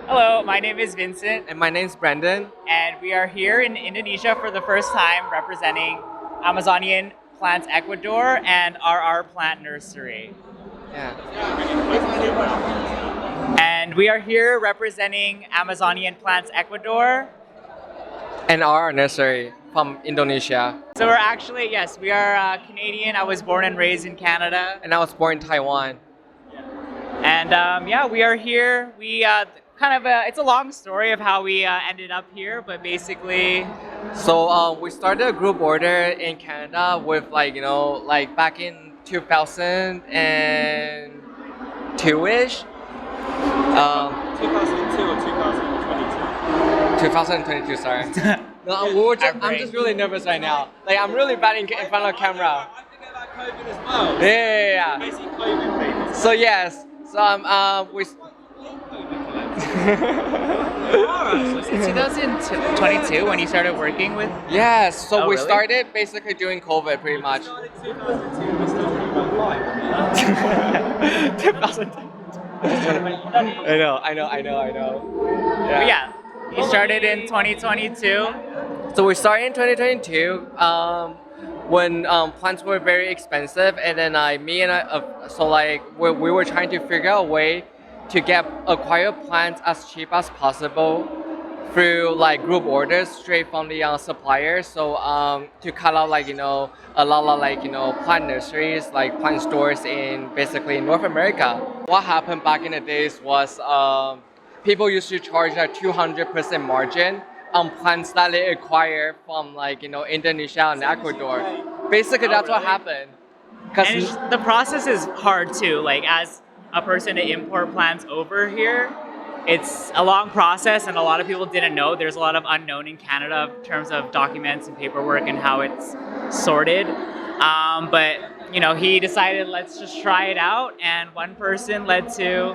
Hello, my name is Vincent, And my name's Brandon. and we are here in Indonesia for the first time representing Amazonian Plants Ecuador and RR Plant Nursery. Yeah. And we are here representing Amazonian Plants Ecuador. And our nursery from Indonesia. So we're actually, yes, we are Canadian. I was born and raised in Canada. And I was born in Taiwan. And yeah, we are here. We it's a long story of how we ended up here, but basically, So we started a group order in Canada with back in 2002-ish. 2002 or 2022? 2022, sorry. No, I'm just really nervous right now. Like I'm really bad in front of camera. I forget about COVID as well. Yeah. Basically COVID babies. So yes, we. it's 2022 when you started working with. Yes, so Oh, we really? started basically during COVID, pretty much. Started 2002, we still only went live. 2000. I know. But yeah, you started in 2022. So we started in 2022 when plants were very expensive, and then we were trying to figure out a way to acquire plants as cheap as possible through like group orders straight from the suppliers. So to cut out a lot of plant nurseries, like plant stores in basically North America. What happened back in the days was people used to charge a 200% margin on plants that they acquire from Indonesia and Ecuador. Basically, that's what happened. And the process is hard too. Like as a person to import plants over here, it's a long process, and a lot of people didn't know. There's a lot of unknown in Canada in terms of documents and paperwork and how it's sorted. But he decided let's just try it out, and one person led to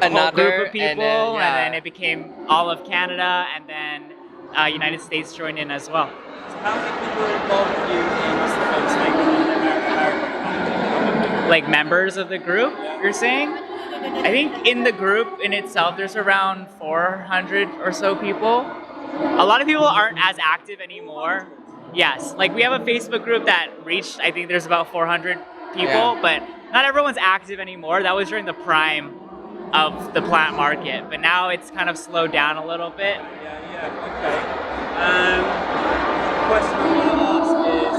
a whole group of people, and then it became all of Canada, and then United States joined in as well. So how many people are involved with you in American? Like members of the group, you're saying? I think in the group in itself, there's around 400 or so people. A lot of people aren't as active anymore. Yes, like we have a Facebook group that reached, I think there's about 400 people, but not everyone's active anymore. That was during the prime of the plant market, but now it's kind of slowed down a little bit. Yeah, okay. The question I want to ask is,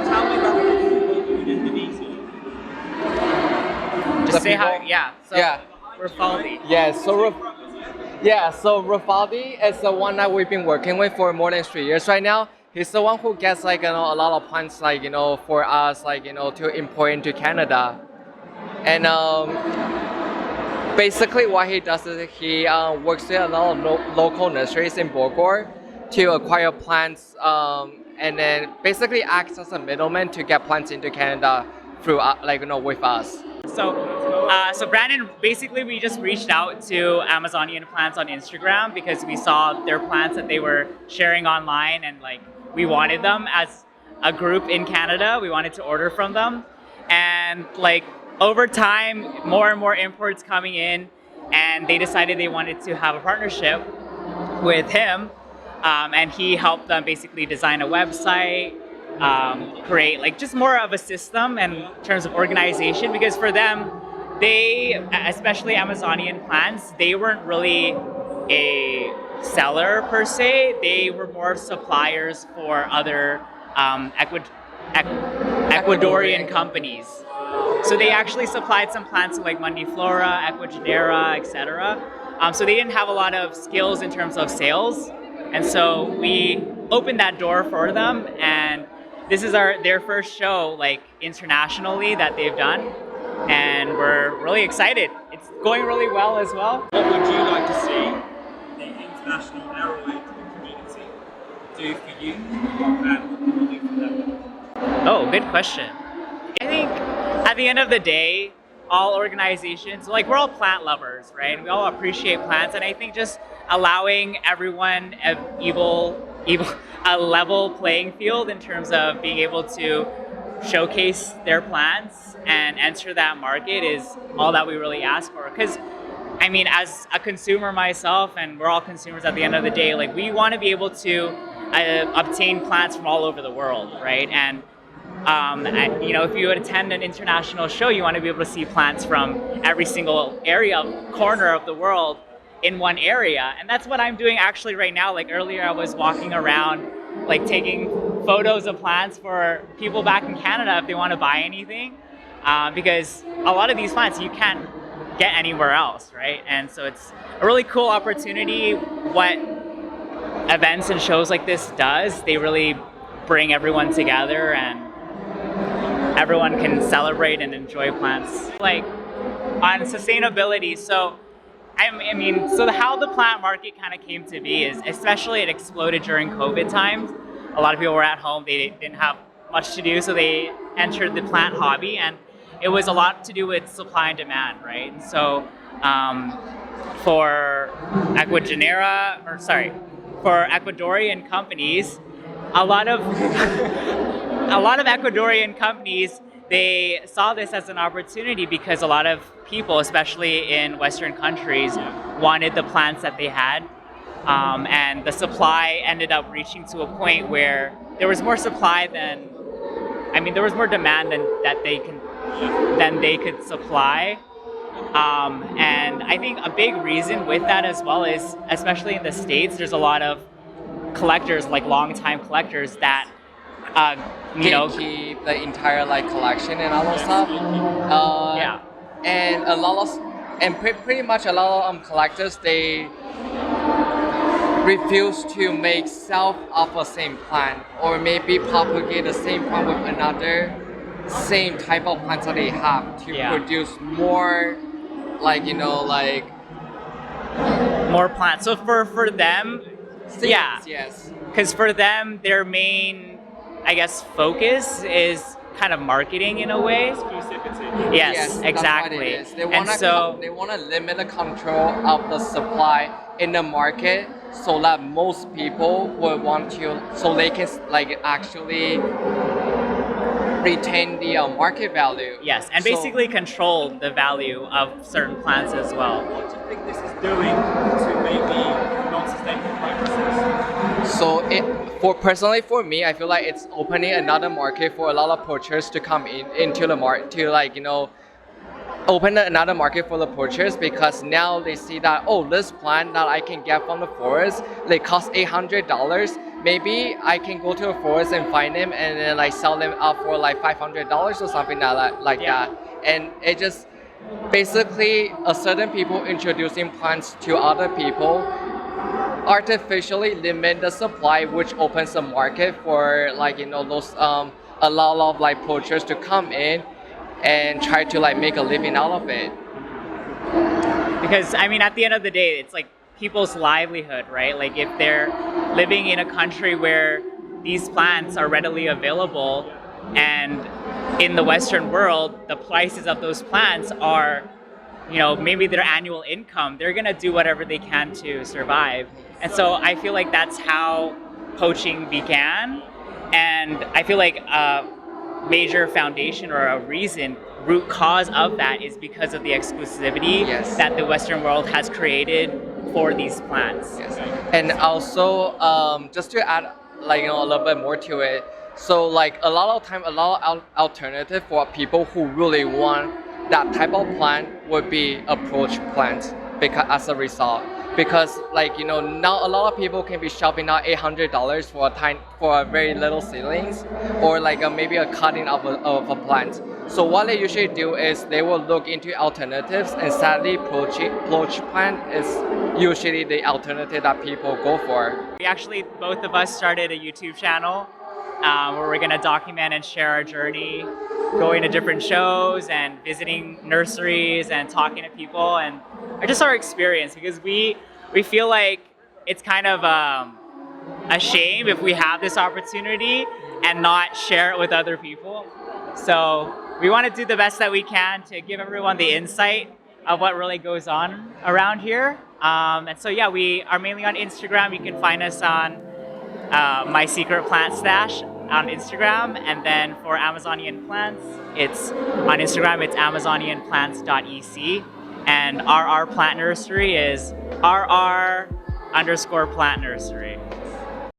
tell me about the people in Indonesia. Just say how, so Yeah. Rafaldi. So Rafaldi is the one that we've been working with for more than 3 years right now. He's the one who gets a lot of plants for us to import into Canada. And basically what he does is he works with a lot of local nurseries in Bogor to acquire plants and then basically acts as a middleman to get plants into Canada through with us. So Brandon, basically we just reached out to Amazonian Plants on Instagram because we saw their plants that they were sharing online, and we wanted them as a group in Canada. We wanted to order from them, and over time, more and more imports coming in, and they decided they wanted to have a partnership with him, and he helped them basically design a website, create just more of a system in terms of organization, because for them, they, especially Amazonian Plants, they weren't really a seller per se. They were more suppliers for other Ecuadorian companies. So they actually supplied some plants to Mundiflora, Ecuagenera, etc. So they didn't have a lot of skills in terms of sales, and so we opened that door for them. And this is their first show internationally that they've done, and we're really excited. It's going really well as well. What would you like to see the international Aroid community do for you, and what can you do for them? Oh, good question. I think at the end of the day, all organizations, we're all plant lovers, right? We all appreciate plants, and I think just allowing everyone a level playing field in terms of being able to showcase their plants and enter that market is all that we really ask for. Because I mean, as a consumer myself, and we're all consumers at the end of the day, like we want to be able to obtain plants from all over the world, right? And if you attend an international show, you want to be able to see plants from every single corner of the world in one area. And that's what I'm doing actually right now. Like earlier, I was walking around, like taking photos of plants for people back in Canada if they want to buy anything. Because a lot of these plants you can't get anywhere else, right? And so it's a really cool opportunity. What events and shows like this does, they really bring everyone together and everyone can celebrate and enjoy plants. Like on sustainability, so how the plant market kind of came to be is, especially it exploded during COVID times. A lot of people were at home, they didn't have much to do, so they entered the plant hobby, and it was a lot to do with supply and demand, right? And so for Ecuadorian companies, a lot of Ecuadorian companies, they saw this as an opportunity because a lot of people, especially in Western countries, wanted the plants that they had. And the supply ended up reaching to a point where there was more supply there was more demand than they could supply. And I think a big reason with that as well is, especially in the States, there's a lot of collectors, like long-time collectors that keep the entire like collection and all that stuff. Yeah. And pretty much a lot of collectors, they refuse to make self of a same plant, or maybe propagate the same plant with another same type of plants that they have to produce more, more plants. So for them, seeds, yes. Because for them, their main, I guess, focus is kind of marketing in a way. Exclusivity. Yes, exactly. That's what it is. They want to limit the control of the supply in the market, so that most people will want to, so they can actually retain the market value. Yes, and basically control the value of certain plants as well. What do you think this is doing to maybe non-sustainable practices? So personally for me, I feel like it's opening another market for a lot of poachers to come into the market, to open another market for the poachers, because now they see that, this plant that I can get from the forest, they cost $800. Maybe I can go to a forest and find them and then sell them out for $500 or something like that. And it just basically a certain people introducing plants to other people artificially limit the supply, which opens the market for those a lot of poachers to come in and try to make a living out of it. Because at the end of the day, it's people's livelihood, right? Like if they're living in a country where these plants are readily available, and in the Western world, the prices of those plants are, maybe their annual income, they're gonna do whatever they can to survive. And so I feel like that's how poaching began. And I feel like a major foundation or a root cause of that is because of the exclusivity that the Western world has created for these plants. Yes. And also, just to add a little bit more to it, so a lot of alternative for people who really want that type of plant would be approach plants, because as a result. Because now a lot of people can be shopping out $800 for a very little seedlings, or maybe a cutting of a plant. So what they usually do is they will look into alternatives, and sadly poach plant is usually the alternative that people go for. We actually, both of us started a YouTube channel where we're gonna document and share our journey, going to different shows and visiting nurseries and talking to people, and just our experience, because we feel like it's kind of a shame if we have this opportunity and not share it with other people. So we want to do the best that we can to give everyone the insight of what really goes on around here. And so we are mainly on Instagram. You can find us on My Secret Plant Stash on Instagram, and then for Amazonian plants, it's on Instagram, it's amazonianplants.ec. and RR Plant Nursery is RR underscore Plant Nursery.